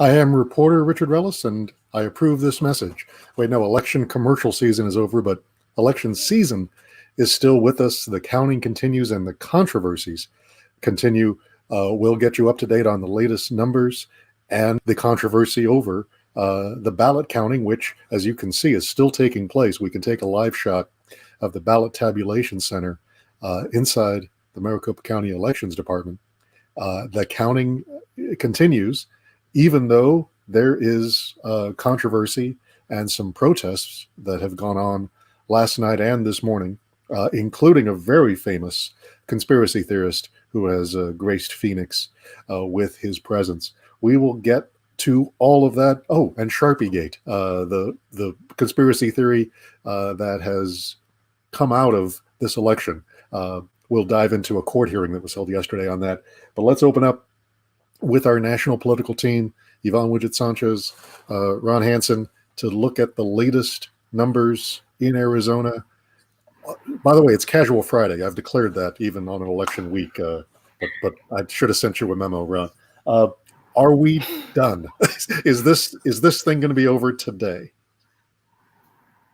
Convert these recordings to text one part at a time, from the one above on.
I am reporter Richard Rellis, and I approve this message. Wait, no, election commercial season is over, but election season is still with us. The counting continues and the controversies continue. We'll get you up to date on the latest numbers and the controversy over the ballot counting, which, as you can see, is still taking place. We can take a live shot of the ballot tabulation center inside the Maricopa County Elections Department. The counting continues, even though there is controversy and some protests that have gone on last night and this morning, including a very famous conspiracy theorist who has graced Phoenix with his presence. We will get to all of that. Oh, and Sharpie Gate, the conspiracy theory that has come out of this election. We'll dive into a court hearing that was held yesterday on that. But let's open up with our national political team, Yvonne Widget-Sanchez, Ron Hansen, to look at the latest numbers in Arizona. By the way, it's Casual Friday. I've declared that even on an election week, but I should have sent you a memo, Ron. Are we done? Is this thing going to be over today?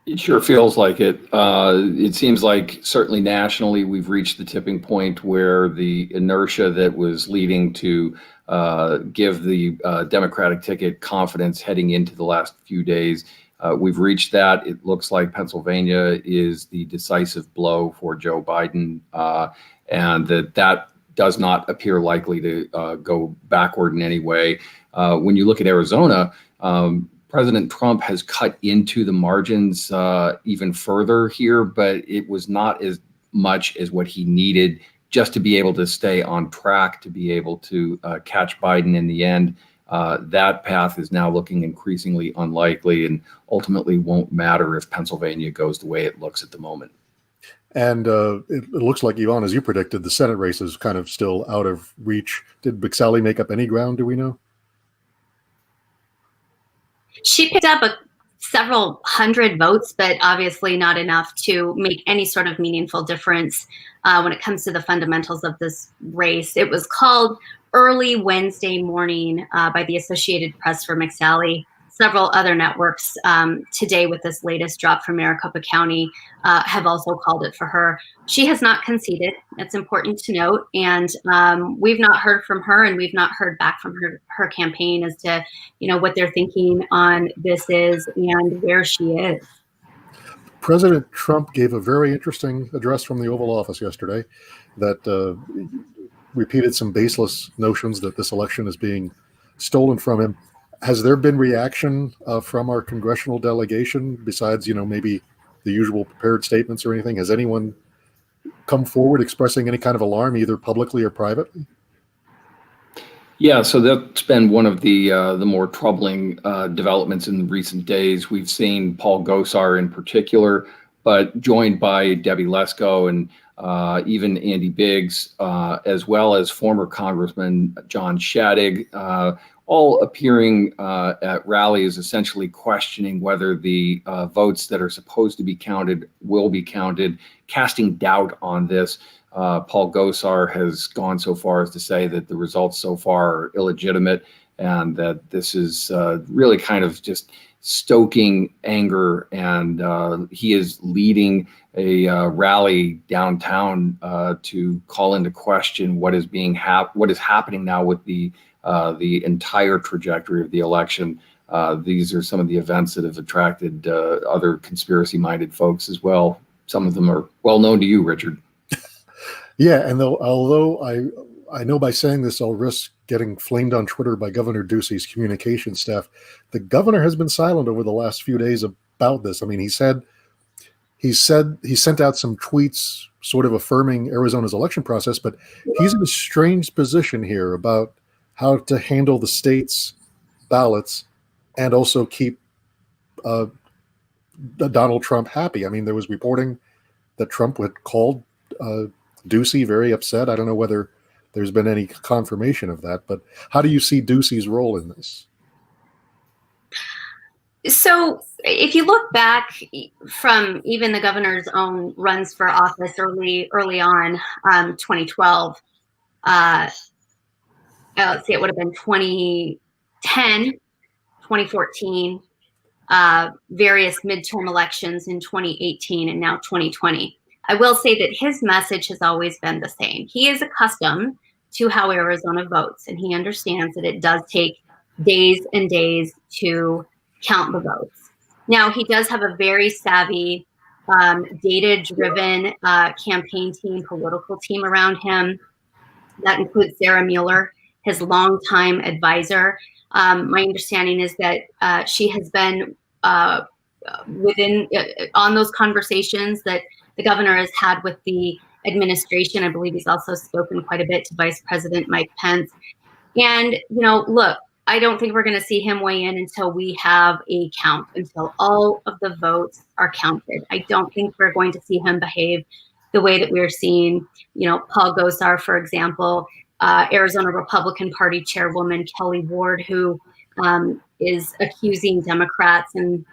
It sure feels like it. It seems like certainly nationally we've reached the tipping point where the inertia that was leading to give the Democratic ticket confidence heading into the last few days, we've reached that. It looks like Pennsylvania is the decisive blow for Joe Biden, and that does not appear likely to go backward in any way. When you look at Arizona, President Trump has cut into the margins even further here, but it was not as much as what he needed just to be able to stay on track, to be able to catch Biden in the end. That path is now looking increasingly unlikely and ultimately won't matter if Pennsylvania goes the way it looks at the moment. And it looks like, Yvonne, as you predicted, the Senate race is kind of still out of reach. Did McSally make up any ground, do we know? She picked up several hundred votes, but obviously not enough to make any sort of meaningful difference when it comes to the fundamentals of this race. It was called early Wednesday morning by the Associated Press for McSally. Several other networks today with this latest drop from Maricopa County have also called it for her. She has not conceded. It's important to note. And we've not heard from her, and we've not heard back from her campaign as to, what they're thinking on this is and where she is. President Trump gave a very interesting address from the Oval Office yesterday that repeated some baseless notions that this election is being stolen from him. Has there been reaction from our congressional delegation besides, maybe the usual prepared statements or anything? Has anyone come forward expressing any kind of alarm, either publicly or privately? Yeah, so that's been one of the more troubling developments in recent days. We've seen Paul Gosar in particular, but joined by Debbie Lesko and even Andy Biggs, as well as former Congressman John Shadegg, all appearing at rallies, essentially questioning whether the votes that are supposed to be counted will be counted, casting doubt on this. Paul Gosar has gone so far as to say that the results so far are illegitimate and that this is really kind of just stoking anger. And he is leading a rally downtown to call into question what is happening now with the entire trajectory of the election. These are some of the events that have attracted other conspiracy-minded folks as well. Some of them are well known to you, Richard. Yeah, and although I know by saying this I'll risk getting flamed on Twitter by Governor Ducey's communication staff, the governor has been silent over the last few days about this. I mean, he sent out some tweets sort of affirming Arizona's election process, but he's in a strange position here about how to handle the state's ballots and also keep Donald Trump happy. I mean, there was reporting that Trump had called Ducey very upset. I don't know whether there's been any confirmation of that, but how do you see Ducey's role in this? So if you look back from even the governor's own runs for office early on, 2012, let's see, it would have been 10, 2014, various midterm elections in 2018, and now 2020. I will say that his message has always been the same. He is accustomed to how Arizona votes, and he understands that it does take days and days to count the votes. Now, he does have a very savvy, data-driven campaign team, political team around him. That includes Sarah Mueller, his longtime advisor. My understanding is that she has been on those conversations that the governor has had with the administration. I believe he's also spoken quite a bit to Vice President Mike Pence. And, look, I don't think we're going to see him weigh in until we have a count, until all of the votes are counted. I don't think we're going to see him behave the way that we're seeing, Paul Gosar, for example, Arizona Republican Party Chairwoman Kelly Ward, who is accusing Democrats and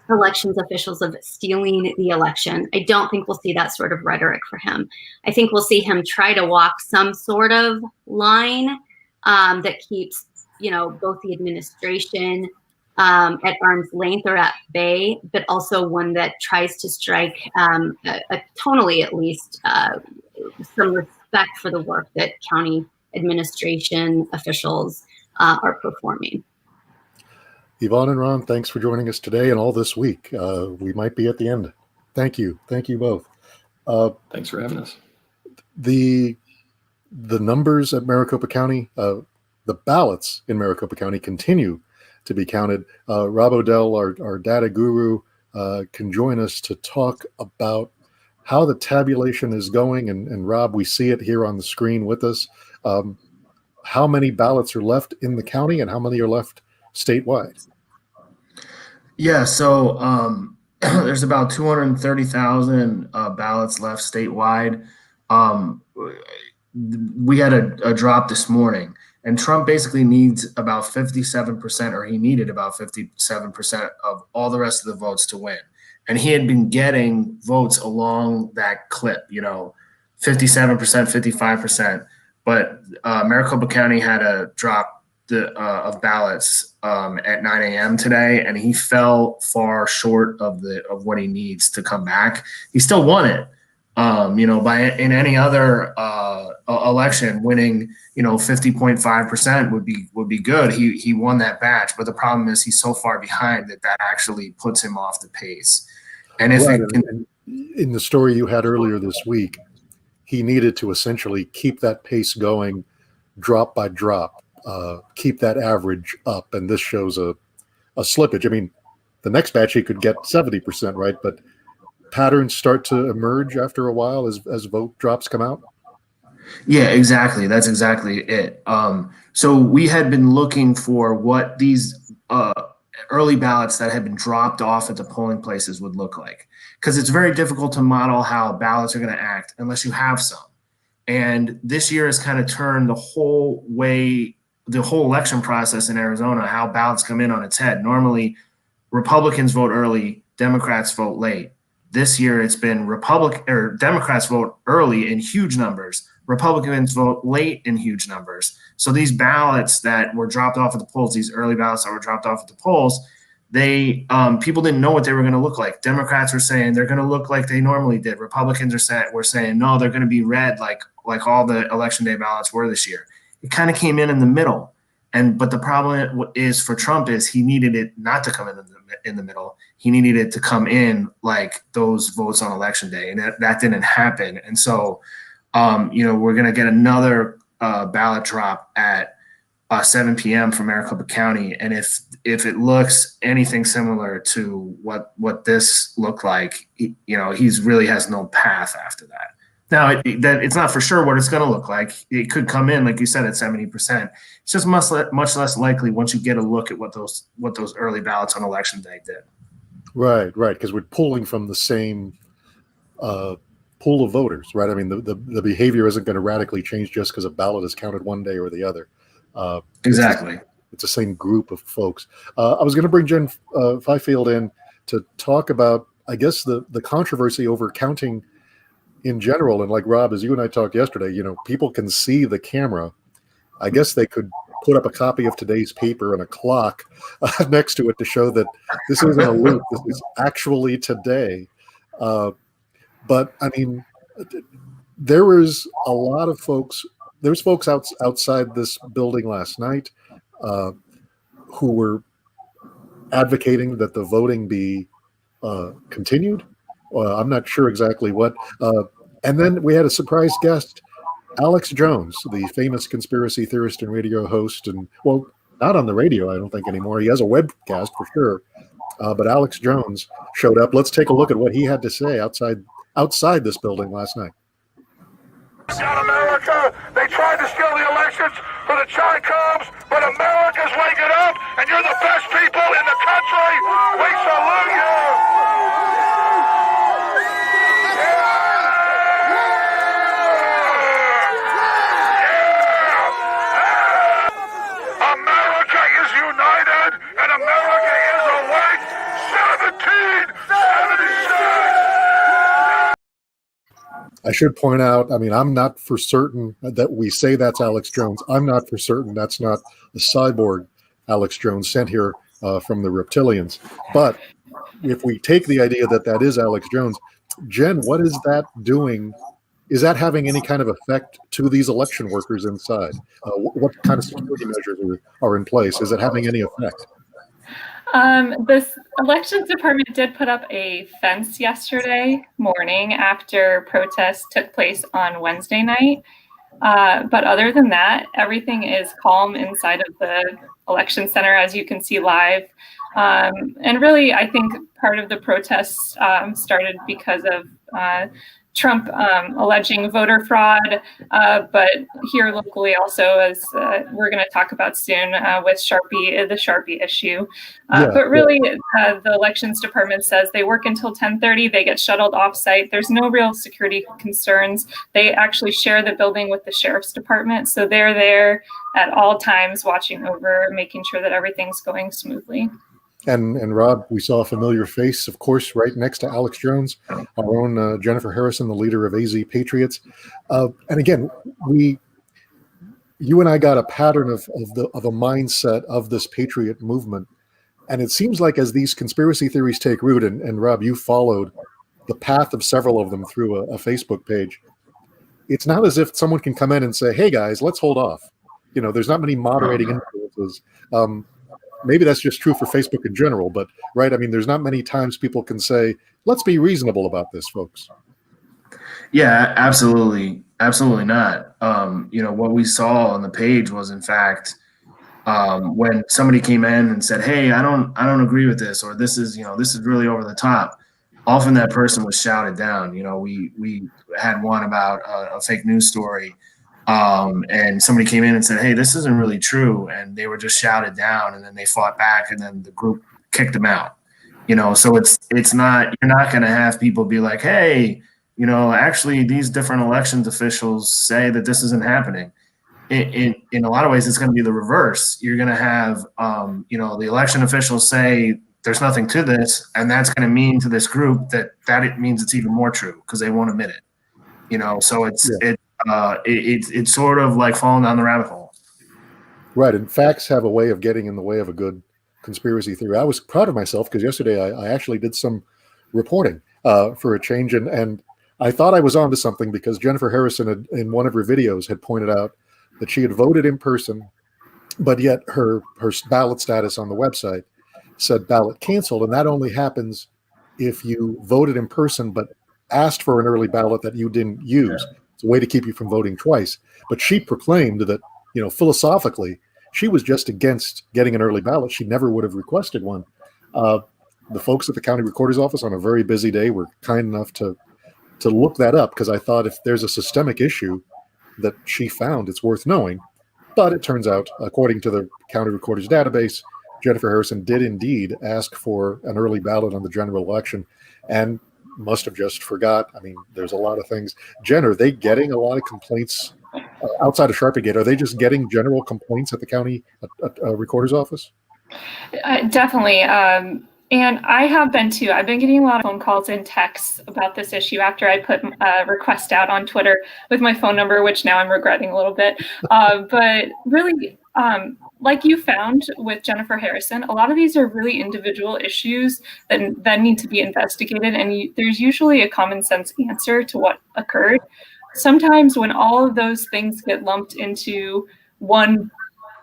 elections officials of stealing the election. I don't think we'll see that sort of rhetoric for him. I think we'll see him try to walk some sort of line that keeps, both the administration at arm's length or at bay, but also one that tries to strike, tonally at least, some respect for the work that county administration officials are performing. Yvonne and Ron, thanks for joining us today and all this week. We might be at the end. Thank you. Thank you both. Thanks for having us. The numbers at Maricopa County, the ballots in Maricopa County continue to be counted. Rob Odell, our data guru, can join us to talk about how the tabulation is going. And Rob, we see it here on the screen with us. How many ballots are left in the county and how many are left statewide? Yeah, so there's about 230,000 ballots left statewide. We had a drop this morning, and Trump basically needs about 57%, or he needed about 57% of all the rest of the votes to win. And he had been getting votes along that clip, 57%, 55%. But Maricopa County had a drop of ballots at 9 a.m. today, and he fell far short of what he needs to come back. He still won it. In any other election, winning 50.5% would be good. He won that batch, but the problem is he's so far behind that actually puts him off the pace. And if in the story you had earlier this week, he needed to essentially keep that pace going, drop by drop. Keep that average up, and this shows a slippage. I mean, the next batch he could get 70%, right? But patterns start to emerge after a while as vote drops come out. Yeah, exactly. That's exactly it. So we had been looking for what these early ballots that had been dropped off at the polling places would look like, because it's very difficult to model how ballots are going to act unless you have some. And this year has kind of turned the whole election process in Arizona, how ballots come in, on its head. Normally, Republicans vote early, Democrats vote late. This year, it's been Democrats vote early in huge numbers, Republicans vote late in huge numbers. So these ballots that were dropped off at the polls, these early ballots that were dropped off at the polls, people didn't know what they were going to look like. Democrats were saying they're going to look like they normally did. Republicans were saying no, they're going to be red like all the election day ballots were this year. It kind of came in the middle. But the problem is for Trump is he needed it not to come in the middle. He needed it to come in like those votes on election day, and that didn't happen. And so, we're going to get another ballot drop at 7 p.m. from Maricopa County. And if it looks anything similar to what this looked like, he's really has no path after that. Now, it's not for sure what it's going to look like. It could come in, like you said, at 70%. It's just much less likely once you get a look at what those early ballots on election day did. Right, because we're pulling from the same pool of voters, right? I mean, the behavior isn't going to radically change just because a ballot is counted one day or the other. Exactly. It's the same group of folks. I was going to bring Jen Fifield in to talk about, I guess, the controversy over counting in general. And like Rob, as you and I talked yesterday, people can see the camera. I guess they could put up a copy of today's paper and a clock next to it to show that this isn't a loop. This is actually today. But I mean, there was a lot of folks. There's folks outside this building last night who were advocating that the voting be continued. I'm not sure exactly what. And then we had a surprise guest, Alex Jones, the famous conspiracy theorist and radio host, and well, not on the radio, I don't think anymore. He has a webcast for sure. But Alex Jones showed up. Let's take a look at what he had to say outside this building last night. Got America. They tried to steal the elections for the Chi-Coms, but America's waking up, and you're the best people in the country. We salute you. America is united, and America is awake. 1776. I should point out, I mean, I'm not for certain that we say that's Alex Jones. I'm not for certain that's not the cyborg Alex Jones sent here from the reptilians. But if we take the idea that that is Alex Jones, Jen, what is that doing? Is that having any kind of effect to these election workers inside? What kind of security measures are in place? Is it having any effect? This elections department did put up a fence yesterday morning after protests took place on Wednesday night. But other than that, everything is calm inside of the election center, as you can see live. And really, I think part of the protests started because of Trump alleging voter fraud, but here locally also, as we're going to talk about soon with Sharpie, the Sharpie issue. But really, the elections department says they work until 10:30. They get shuttled off-site. There's no real security concerns. They actually share the building with the sheriff's department, so they're there at all times watching over, making sure that everything's going smoothly. And Rob, we saw a familiar face, of course, right next to Alex Jones, our own Jennifer Harrison, the leader of AZ Patriots. And again, you and I got a pattern of a mindset of this patriot movement. And it seems like as these conspiracy theories take root, and Rob, you followed the path of several of them through a Facebook page. It's not as if someone can come in and say, hey guys, let's hold off. You know, there's not many moderating influences. Maybe that's just true for Facebook in general, but right, I mean, there's not many times people can say, let's be reasonable about this, folks. Yeah, absolutely. Absolutely not. You know, what we saw on the page was, in fact, when somebody came in and said, hey, I don't agree with this, or this is really over the top. Often that person was shouted down. You know, we had one about a fake news story. And somebody came in and said, hey, this isn't really true. And they were just shouted down, and then they fought back, and then the group kicked them out. You know, so it's not, you're not going to have people be like, hey, you know, actually these different elections officials say that this isn't happening. In a lot of ways, it's going to be the reverse. You're going to have, you know, the election officials say there's nothing to this, and that's going to mean to this group that it means it's even more true because they won't admit it. You know, so it's sort of like falling down the rabbit hole. Right, and facts have a way of getting in the way of a good conspiracy theory. I was proud of myself because yesterday I actually did some reporting for a change, and I thought I was onto something because Jennifer Harrison in one of her videos had pointed out that she had voted in person, but yet her ballot status on the website said ballot canceled, and that only happens if you voted in person but asked for an early ballot that you didn't use. It's a way to keep you from voting twice. But she proclaimed that, you know, philosophically, she was just against getting an early ballot. She never would have requested one. The folks at the county recorder's office on a very busy day were kind enough to look that up, because I thought if there's a systemic issue that she found, it's worth knowing. But it turns out, according to the county recorder's database, Jennifer Harrison did indeed ask for an early ballot on the general election and must have just forgot. I mean, there's a lot of things. Jen, are they getting a lot of complaints outside of Sharpie Gate? Are they just getting general complaints at the county recorder's office? Definitely. And I have been too. I've been getting a lot of phone calls and texts about this issue after I put a request out on Twitter with my phone number, which now I'm regretting a little bit. But really, like you found with Jennifer Harrison, a lot of these are really individual issues that then need to be investigated, and there's usually a common sense answer to what occurred. Sometimes when all of those things get lumped into one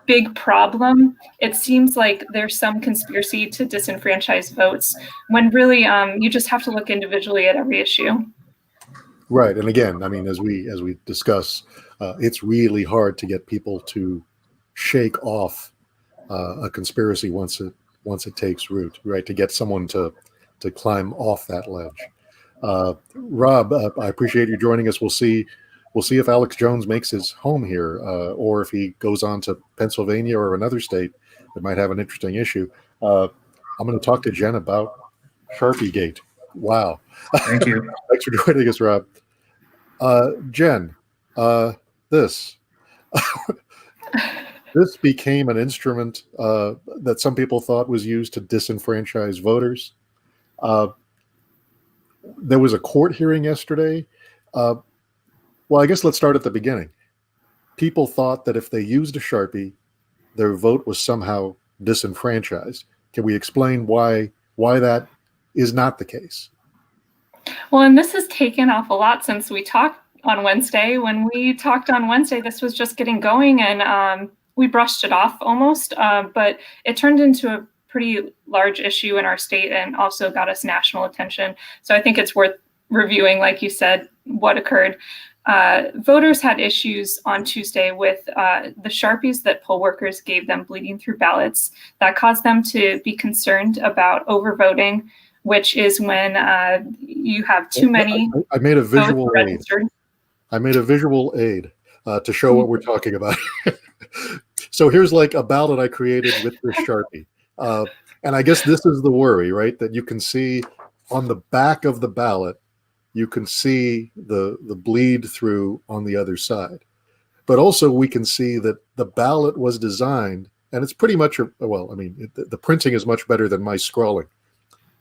big problem, it seems like there's some conspiracy to disenfranchise votes, when really you just have to look individually at every issue. Right, and again, I mean, as we discuss, it's really hard to get people to shake off a conspiracy once it takes root, right? To get someone to climb off that ledge. Rob, I appreciate you joining us. We'll see if Alex Jones makes his home here, or if he goes on to Pennsylvania or another state that might have an interesting issue. I'm going to talk to Jen about Sharpie Gate. Wow. Thank you. Thanks for joining us, Rob. Jen, this became an instrument that some people thought was used to disenfranchise voters. There was a court hearing yesterday. Well, I guess let's start at the beginning. People thought that if they used a Sharpie, their vote was somehow disenfranchised. Can we explain why that is not the case? Well, and this has taken off a lot since we talked on Wednesday. When we talked on Wednesday, this was just getting going, and we brushed it off almost, but it turned into a pretty large issue in our state and also got us national attention. So I think it's worth reviewing, like you said, what occurred. Voters had issues on Tuesday with the Sharpies that poll workers gave them bleeding through ballots. That caused them to be concerned about overvoting, which is when you have too many. I made a visual aid. I made a visual aid to show what we're talking about. So here's like a ballot I created with this Sharpie. And I guess this is the worry, right? That you can see on the back of the ballot, you can see the bleed through on the other side. But also we can see that the ballot was designed, and it's pretty much, well, I mean, the printing is much better than my scrawling.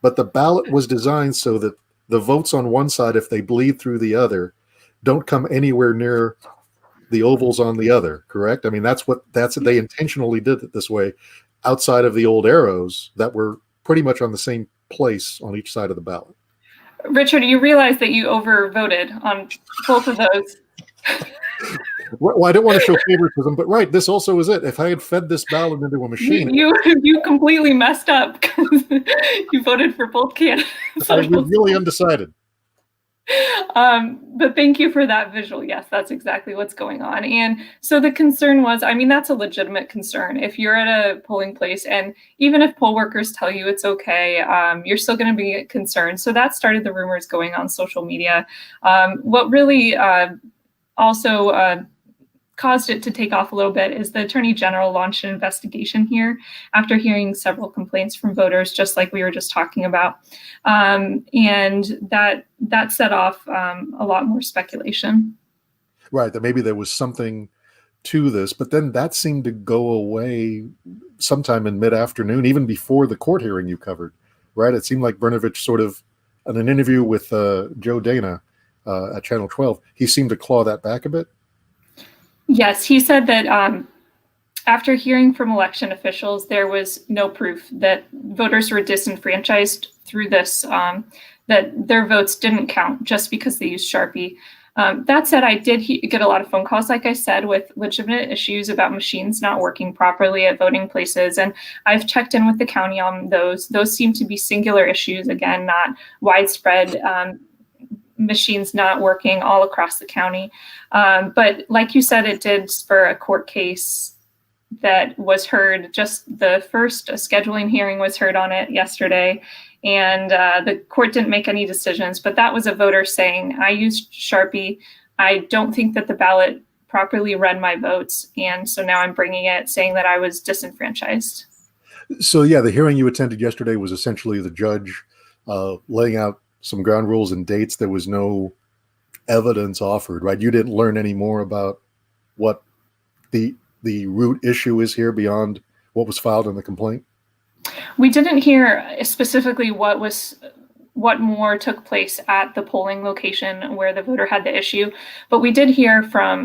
But the ballot was designed so that the votes on one side, if they bleed through the other, don't come anywhere near the ovals on the other, correct? I mean, they intentionally did it this way, outside of the old arrows that were pretty much on the same place on each side of the ballot. Richard, you realize that you overvoted on both of those. Well, I don't want to show favoritism, but right, this also is it. If I had fed this ballot into a machine, you completely messed up because you voted for both candidates. I was really undecided. But thank you for that visual. Yes, that's exactly what's going on. And so the concern was, I mean, that's a legitimate concern. If you're at a polling place, and even if poll workers tell you it's okay, you're still going to be concerned. So that started the rumors going on social media. What really also caused it to take off a little bit is the Attorney General launched an investigation here after hearing several complaints from voters, just like we were just talking about. And that set off a lot more speculation. Right, that maybe there was something to this, but then that seemed to go away sometime in mid-afternoon, even before the court hearing you covered, right? It seemed like Brnovich sort of, in an interview with Joe Dana at Channel 12, he seemed to claw that back a bit. Yes, he said that after hearing from election officials, there was no proof that voters were disenfranchised through this, that their votes didn't count just because they used Sharpie. That said, I did get a lot of phone calls, like I said, with legitimate issues about machines not working properly at voting places. And I've checked in with the county on those. Those seem to be singular issues, again, not widespread machines not working all across the county. But like you said, it did spur a court case that was heard. Just the first scheduling hearing was heard on it yesterday, and the court didn't make any decisions. But that was a voter saying, I used Sharpie. I don't think that the ballot properly read my votes. And so now I'm bringing it saying that I was disenfranchised. So yeah, the hearing you attended yesterday was essentially the judge laying out some ground rules and dates. There was no evidence offered, right? You didn't learn any more about what the root issue is here beyond what was filed in the complaint? We didn't hear specifically what more took place at the polling location where the voter had the issue, but we did hear from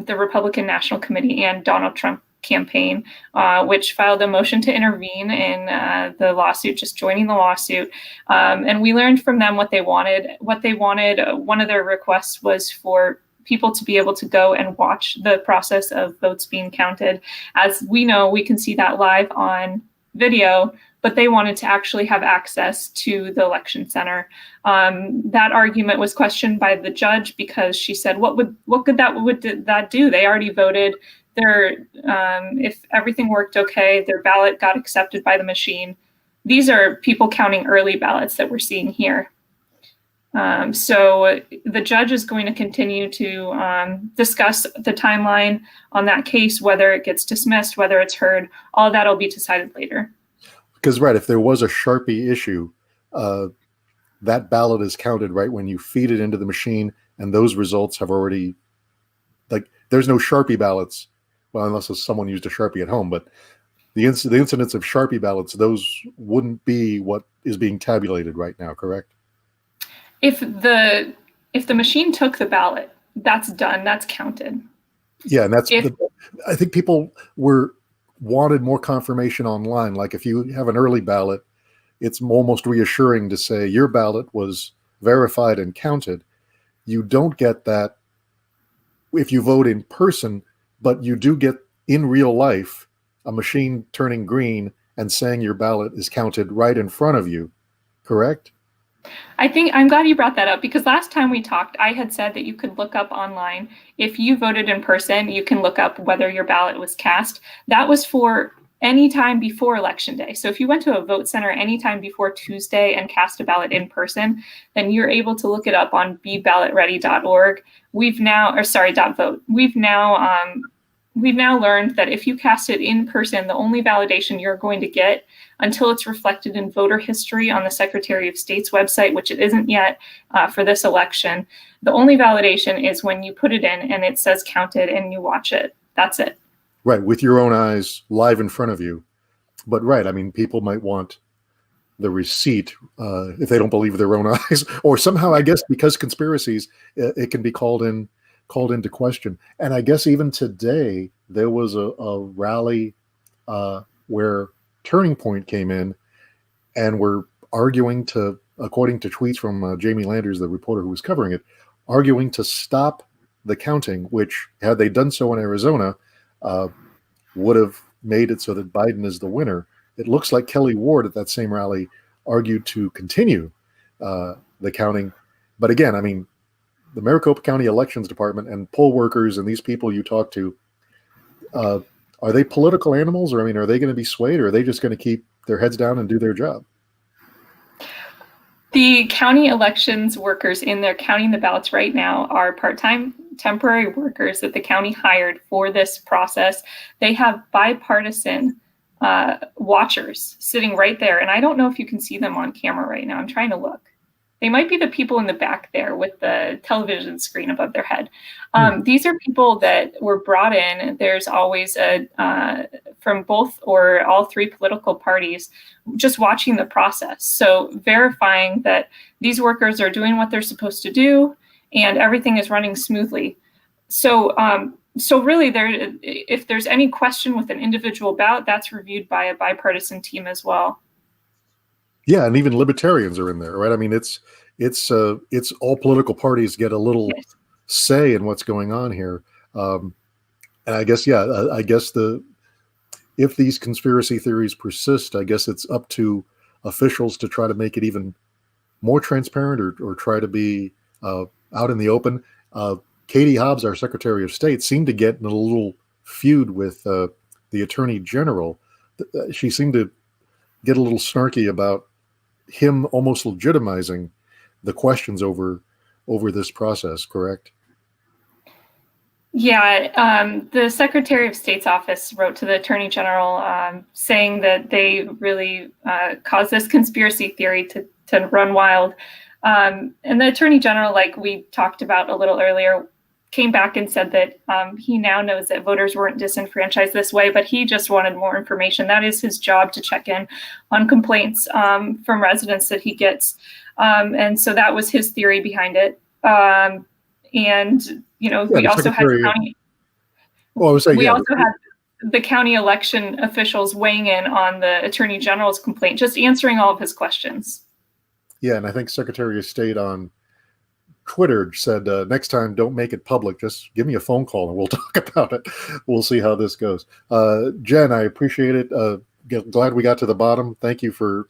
the Republican National Committee and Donald Trump campaign, which filed a motion to intervene in the lawsuit, just joining the lawsuit. And we learned from them what they wanted. One of their requests was for people to be able to go and watch the process of votes being counted. As we know, we can see that live on video, but they wanted to actually have access to the election center. That argument was questioned by the judge because she said, what could that do? They already voted. If everything worked okay, their ballot got accepted by the machine. These are people counting early ballots that we're seeing here. So the judge is going to continue to discuss the timeline on that case, whether it gets dismissed, whether it's heard. All that will be decided later. Because, right, if there was a Sharpie issue, that ballot is counted right when you feed it into the machine, and those results have already, like, there's no Sharpie ballots, well, unless someone used a Sharpie at home, but the incidence of Sharpie ballots, those wouldn't be what is being tabulated right now, correct? If the machine took the ballot, that's done, that's counted. Yeah, and I think people wanted more confirmation online. Like if you have an early ballot, it's almost reassuring to say your ballot was verified and counted. You don't get that if you vote in person, but you do get in real life a machine turning green and saying your ballot is counted right in front of you, correct? I'm glad you brought that up, because last time we talked, I had said that you could look up online. If you voted in person, you can look up whether your ballot was cast. That was for any time before Election Day. So if you went to a vote center anytime before Tuesday and cast a ballot in person, then you're able to look it up on beballotready.org. .vote. We've now learned that if you cast it in person, the only validation you're going to get until it's reflected in voter history on the Secretary of State's website, which it isn't yet for this election, the only validation is when you put it in and it says counted and you watch it. That's it. Right, with your own eyes, live in front of you. But right, I mean, people might want the receipt if they don't believe their own eyes, or somehow, I guess, because conspiracies, it can be called into question. And I guess even today there was a rally where Turning Point came in and were arguing to, according to tweets from Jamie Landers, the reporter who was covering it, arguing to stop the counting, which had they done so in Arizona, would have made it so that Biden is the winner. It looks like Kelly Ward at that same rally argued to continue the counting. But again, I mean, the Maricopa County Elections Department and poll workers and these people you talk to, are they political animals? Or, I mean, are they going to be swayed, or are they just going to keep their heads down and do their job? The county elections workers in there counting the ballots right now are part-time temporary workers that the county hired for this process. They have bipartisan watchers sitting right there. And I don't know if you can see them on camera right now. I'm trying to look. They might be the people in the back there with the television screen above their head. These are people that were brought in. There's always from both or all three political parties just watching the process. So verifying that these workers are doing what they're supposed to do and everything is running smoothly. So really, if there's any question with an individual ballot, that's reviewed by a bipartisan team as well. Yeah, and even libertarians are in there, right? I mean, it's all political parties get a little say in what's going on here, and I guess if these conspiracy theories persist, I guess it's up to officials to try to make it even more transparent or try to be out in the open. Katie Hobbs, our Secretary of State, seemed to get in a little feud with the Attorney General. She seemed to get a little snarky about him almost legitimizing the questions over this process, correct? Yeah, the Secretary of State's office wrote to the Attorney General saying that they really caused this conspiracy theory to run wild. And the Attorney General, like we talked about a little earlier, came back and said that he now knows that voters weren't disenfranchised this way, but he just wanted more information. That is his job, to check in on complaints from residents that he gets. And so that was his theory behind it. And, you know, we also had county. Well, I was saying, the county election officials weighing in on the Attorney General's complaint, just answering all of his questions. Yeah, and I think Secretary of State on Twitter said, next time, don't make it public. Just give me a phone call and we'll talk about it. We'll see how this goes. Jen, I appreciate it. Glad we got to the bottom. Thank you for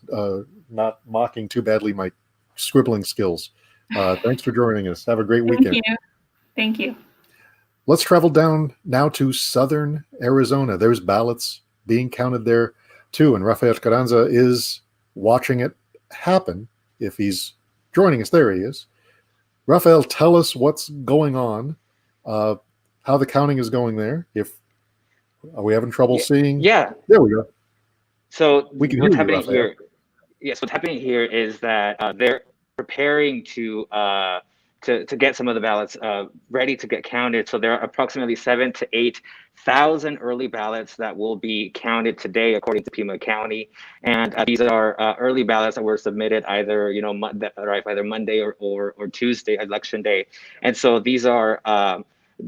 not mocking too badly my scribbling skills. Thanks for joining us. Have a great weekend. Thank you. Let's travel down now to southern Arizona. There's ballots being counted there too, and Rafael Carranza is watching it happen. If he's joining us, there he is. Rafael, tell us what's going on, how the counting is going there. Are we having trouble seeing? Yeah. There we go. So we can what's hear you, happening Rafael. here? Yes, what's happening here is that they're preparing to get some of the ballots ready to get counted. So there are approximately 7,000 to 8,000 early ballots that will be counted today, according to Pima County. And these are early ballots that were submitted either either Monday or Tuesday, election day. And so these are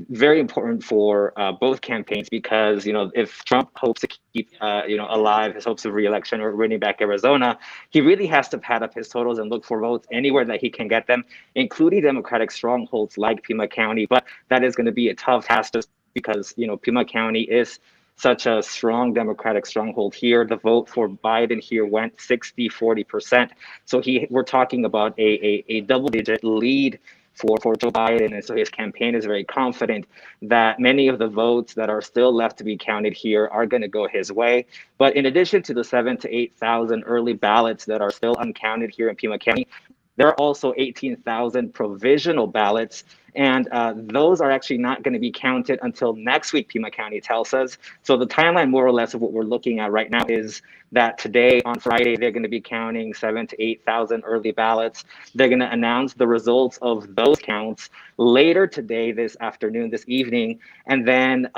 very important for both campaigns, because if Trump hopes to keep alive his hopes of re-election or winning back Arizona, he really has to pad up his totals and look for votes anywhere that he can get them, including Democratic strongholds like Pima County. But that is going to be a tough task, just because Pima County is such a strong Democratic stronghold here. The vote for Biden here went 60-40%. So we're talking about a double-digit lead for Joe Biden. And so his campaign is very confident that many of the votes that are still left to be counted here are going to go his way. But in addition to the 7,000 to 8,000 early ballots that are still uncounted here in Pima County, there are also 18,000 provisional ballots, and those are actually not going to be counted until next week, Pima County tells us. So the timeline, more or less, of what we're looking at right now is that today, on Friday, they're going to be counting 7,000 to 8,000 early ballots. They're going to announce the results of those counts later today, this afternoon, this evening. And then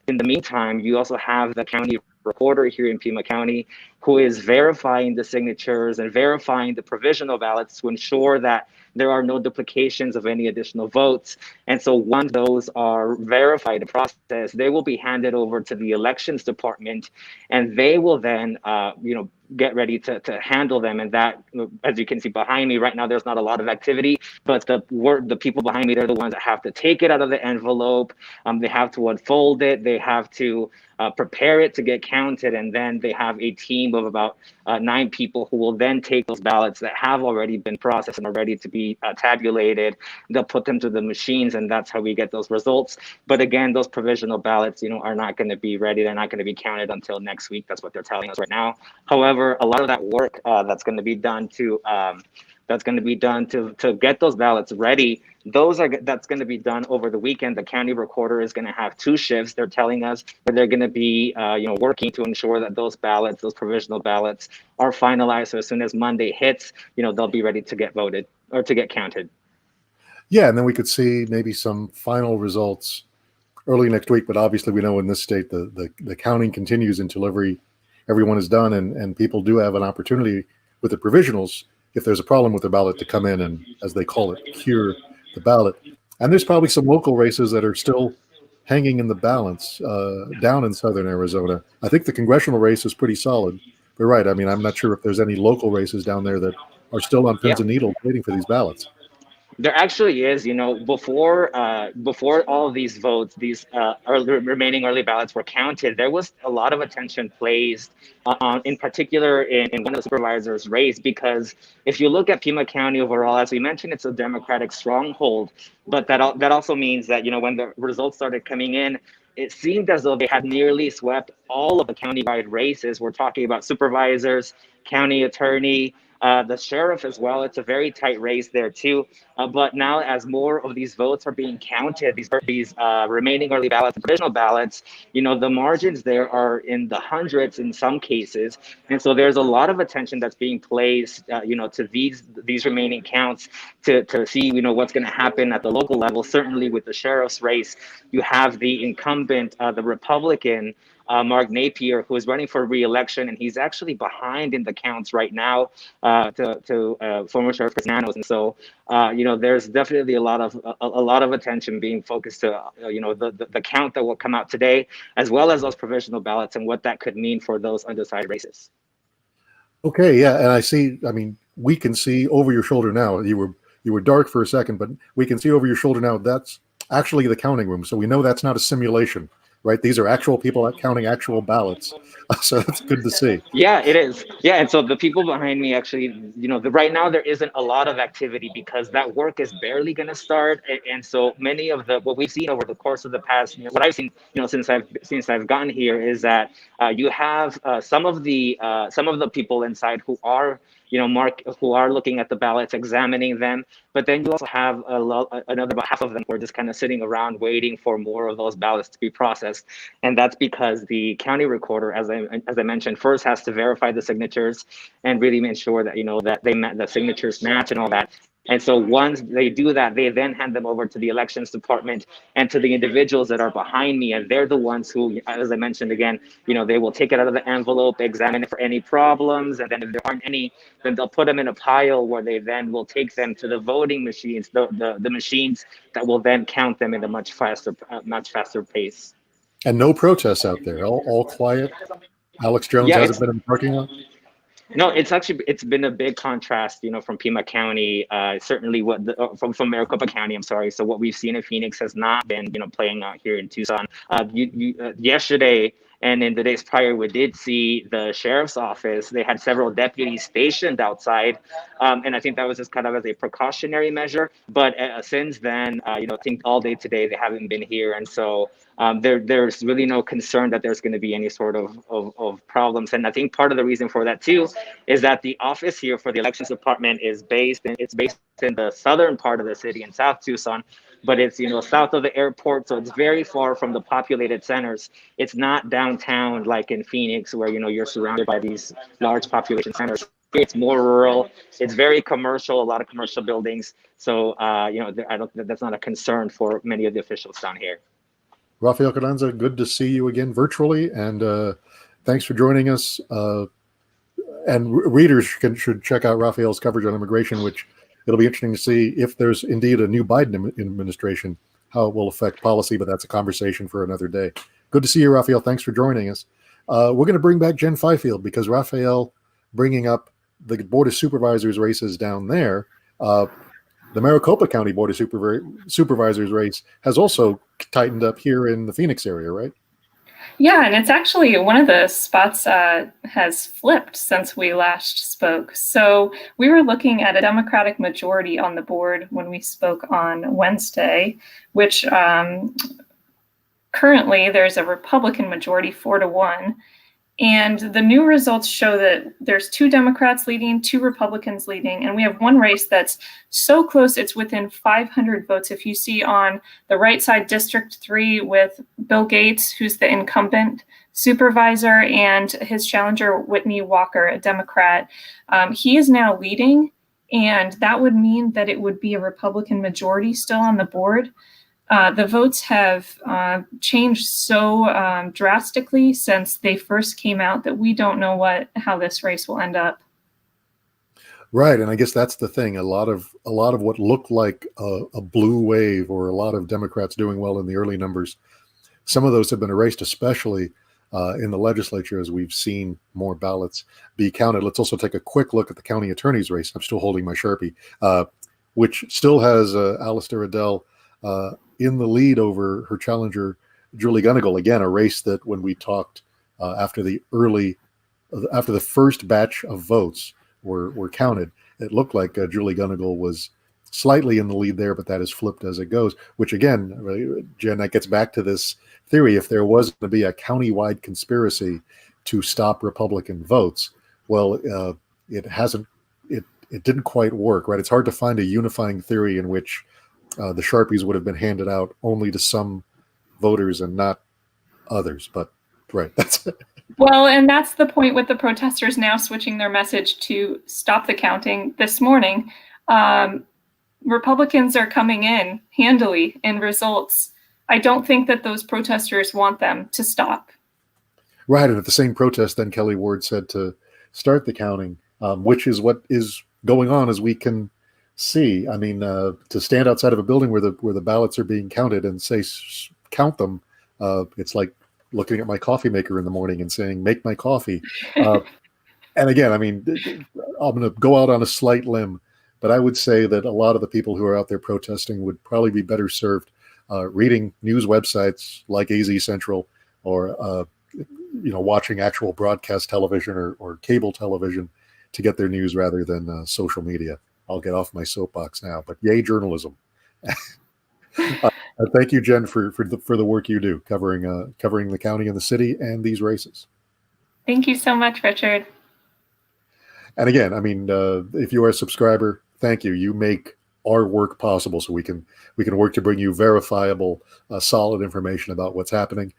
in the meantime, you also have the county recorder here in Pima County who is verifying the signatures and verifying the provisional ballots to ensure that there are no duplications of any additional votes. And so once those are verified, the process, they will be handed over to the elections department, and they will then, get ready to handle them. And that, as you can see behind me right now, there's not a lot of activity, but the people behind me, they're the ones that have to take it out of the envelope. They have to unfold it. They have to prepare it to get counted. And then they have a team of about 9 people who will then take those ballots that have already been processed and are ready to be tabulated. They'll put them to the machines, and that's how we get those results. But again, those provisional ballots, are not going to be ready. They're not going to be counted until next week. That's what they're telling us right now. However, a lot of that work that's going to be done to get those ballots ready, that's going to be done over the weekend. The county recorder is going to have 2 shifts. They're telling us that they're going to be working to ensure that those provisional ballots are finalized. So as soon as Monday hits, they'll be ready to get voted or to get counted. Yeah, and then we could see maybe some final results early next week. But obviously, we know in this state the counting continues until everyone is done, and people do have an opportunity with the provisionals, if there's a problem with the ballot, to come in and, as they call it, cure the ballot. And there's probably some local races that are still hanging in the balance down in southern Arizona. I think the congressional race is pretty solid. But right, I mean, I'm not sure if there's any local races down there that are still on pins and needles waiting for these ballots. There actually is, before all of these votes, these remaining early ballots were counted, there was a lot of attention placed in particular in one of the supervisors' race, because if you look at Pima County overall, as we mentioned, it's a Democratic stronghold, but that also means that, when the results started coming in, it seemed as though they had nearly swept all of the countywide races. We're talking about supervisors, county attorney, the sheriff as well. It's a very tight race there too. But now, as more of these votes are being counted, these remaining early ballots and provisional ballots, the margins there are in the hundreds in some cases. And so there's a lot of attention that's being placed, to these remaining counts to see, what's going to happen at the local level. Certainly with the sheriff's race, you have the incumbent, the Republican, Mark Napier, who is running for re-election, and he's actually behind in the counts right now to former Sheriff Chris Nanos. And so, there's definitely a lot of attention being focused to, the count that will come out today, as well as those provisional ballots and what that could mean for those undecided races. Okay, yeah, and I see. I mean, we can see over your shoulder now. You were dark for a second, but we can see over your shoulder now. That's actually the counting room, so we know that's not a simulation, right? These are actual people counting actual ballots, so that's good to see. Yeah, it is. Yeah, and so the people behind me actually, right now there isn't a lot of activity because that work is barely going to start, and so many of what we've seen over the course of the past, what I've seen, since I've gotten here is that you have some of the people inside who are who are looking at the ballots, examining them. But then you also have another about half of them who are just kind of sitting around waiting for more of those ballots to be processed. And that's because the county recorder, as I mentioned, first has to verify the signatures and really make sure that, that the signatures match and all that. And so once they do that, they then hand them over to the elections department and to the individuals that are behind me. And they're the ones who, as I mentioned again, they will take it out of the envelope, examine it for any problems. And then if there aren't any, then they'll put them in a pile where they then will take them to the voting machines, the machines that will then count them in a much faster pace. And no protests out there, all quiet. Alex Jones hasn't been in the parking lot. No, it's been a big contrast, from Pima County, certainly from Maricopa County. I'm sorry. So what we've seen in Phoenix has not been, playing out here in Tucson. Yesterday and in the days prior, we did see the sheriff's office. They had several deputies stationed outside, and I think that was just kind of as a precautionary measure. But since then, I think all day today they haven't been here, and so. There's really no concern that there's going to be any sort of problems. And I think part of the reason for that too is that the office here for the elections department is based in the southern part of the city in South Tucson, but it's south of the airport, so it's very far from the populated centers. It's not downtown like in Phoenix where you're surrounded by these large population centers. It's more rural. It's very commercial, a lot of commercial buildings. So that's not a concern for many of the officials down here. Rafael Carranza, good to see you again virtually, and thanks for joining us. And readers should check out Rafael's coverage on immigration, which it'll be interesting to see if there's indeed a new Biden administration, how it will affect policy, but that's a conversation for another day. Good to see you, Rafael. Thanks for joining us. We're going to bring back Jen Fifield because Rafael bringing up the Board of Supervisors races down there. The Maricopa County Board of Supervisors race has also tightened up here in the Phoenix area, right? Yeah, and it's actually one of the spots has flipped since we last spoke. So we were looking at a Democratic majority on the board when we spoke on Wednesday, which currently there's a Republican majority 4-1. And the new results show that there's 2 Democrats leading, 2 Republicans leading, and we have one race that's so close it's within 500 votes. If you see on the right side, District 3 with Bill Gates, who's the incumbent supervisor, and his challenger, Whitney Walker, a Democrat, he is now leading, and that would mean that it would be a Republican majority still on the board. The votes have changed so drastically since they first came out that we don't know how this race will end up. Right, and I guess that's the thing. A lot of what looked like a blue wave, or a lot of Democrats doing well in the early numbers, some of those have been erased, especially in the legislature, as we've seen more ballots be counted. Let's also take a quick look at the county attorney's race. I'm still holding my Sharpie, which still has Alistair Adele in the lead over her challenger, Julie Gunnigal. Again, a race that when we talked after the first batch of votes were counted, it looked like Julie Gunnigal was slightly in the lead there, but that is flipped as it goes, which again, Jen, that gets back to this theory. If there was going to be a countywide conspiracy to stop Republican votes, well, it didn't quite work, right? It's hard to find a unifying theory in which the Sharpies would have been handed out only to some voters and not others. But right, that's it. Well, and that's the point with the protesters now switching their message to stop the counting this morning. Republicans are coming in handily in results. I don't think that those protesters want them to stop. Right, and at the same protest, then Kelly Ward said to start the counting, which is what is going on as we can see. I mean, to stand outside of a building where the ballots are being counted and say count them, it's like looking at my coffee maker in the morning and saying make my coffee. And again, I mean, I'm going to go out on a slight limb, but I would say that a lot of the people who are out there protesting would probably be better served reading news websites like AZ Central, or watching actual broadcast television or cable television to get their news rather than social media. I'll get off my soapbox now, but yay journalism! Thank you, Jen, for the work you do covering the county and the city and these races. Thank you so much, Richard. And again, I mean, if you are a subscriber, thank you. You make our work possible, so we can work to bring you verifiable, solid information about what's happening.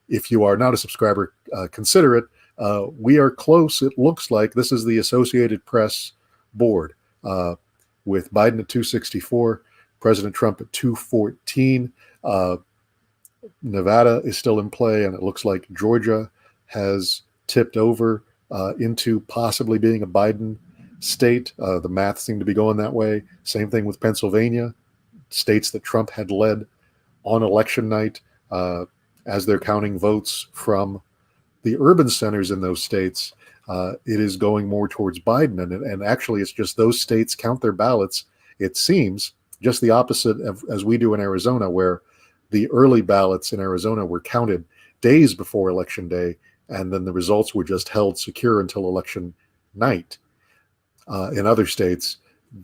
If you are not a subscriber, consider it. We are close. It looks like this is the Associated Press board with Biden at 264, President Trump at 214. Nevada is still in play, and it looks like Georgia has tipped over into possibly being a Biden state. The math seemed to be going that way. Same thing with Pennsylvania, states that Trump had led on election night, as they're counting votes from the urban centers in those states. It is going more towards Biden, and actually it's just those states count their ballots. It seems just the opposite of as we do in Arizona, where the early ballots in Arizona were counted days before election day, and then the results were just held secure until election night. In other states,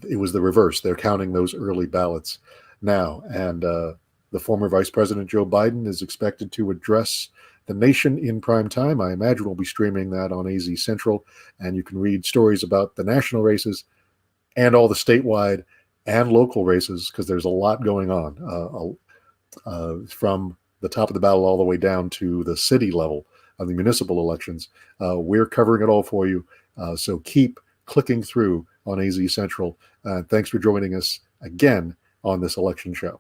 it was the reverse. They're counting those early ballots now. And the former Vice President Joe Biden is expected to address the nation in prime time. I imagine we'll be streaming that on AZ Central, and you can read stories about the national races and all the statewide and local races, because there's a lot going on from the top of the ballot all the way down to the city level of the municipal elections. We're covering it all for you. So keep clicking through on AZ Central. Thanks for joining us again on this election show.